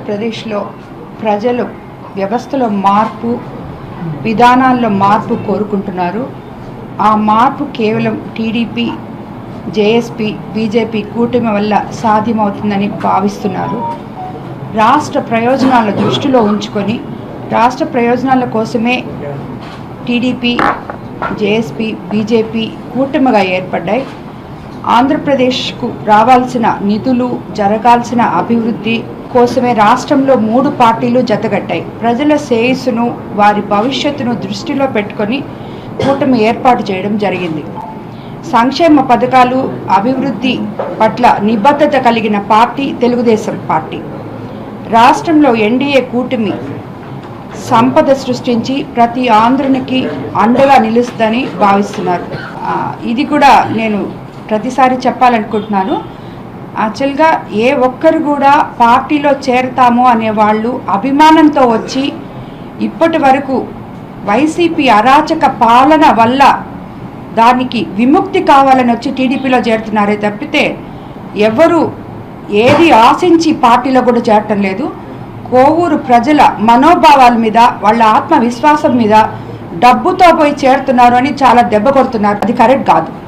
ఆంధ్రప్రదేశ్లో ప్రజలు వ్యవస్థలో మార్పు, విధానాల్లో మార్పు కోరుకుంటున్నారు. ఆ మార్పు కేవలం టీడీపీ, జేఎస్పీ, బీజేపీ కూటమి వల్ల సాధ్యమవుతుందని భావిస్తున్నారు. రాష్ట్ర ప్రయోజనాల దృష్టిలో ఉంచుకొని రాష్ట్ర ప్రయోజనాల కోసమే టీడీపీ, జేఎస్పీ, బీజేపీ కూటమిగా ఏర్పడ్డాయి. ఆంధ్రప్రదేశ్కు రావాల్సిన నిధులు, జరగాల్సిన అభివృద్ధి కోసమే రాష్ట్రంలో 3 పార్టీలు జతగట్టాయి. ప్రజల శ్రేయస్సును, వారి భవిష్యత్తును దృష్టిలో పెట్టుకొని కూటమి ఏర్పాటు చేయడం జరిగింది. సంక్షేమ పథకాలు, అభివృద్ధి పట్ల నిబద్ధత కలిగిన పార్టీ తెలుగుదేశం పార్టీ. రాష్ట్రంలో ఎన్డీఏ కూటమి సంపద సృష్టించి ప్రతి ఆంధ్రునికి అండగా నిలుస్తుందని భావిస్తున్నారు. ఇది కూడా నేను ప్రతిసారి చెప్పాలనుకుంటున్నాను. యాక్చువల్గా ఏ ఒక్కరు కూడా పార్టీలో చేరతాము అనేవాళ్ళు అభిమానంతో వచ్చి ఇప్పటి వరకు వైసీపీ అరాచక పాలన వల్ల దానికి విముక్తి కావాలని వచ్చి టీడీపీలో చేరుతున్నారే తప్పితే ఎవరు ఏది ఆశించి పార్టీలో కూడా చేరటం లేదు. కోవూరు ప్రజల మనోభావాల మీద, వాళ్ళ ఆత్మవిశ్వాసం మీద డబ్బుతో పోయి చేరుతున్నారు అని చాలా దెబ్బ కొడుతున్నారు. అది కరెక్ట్ కాదు.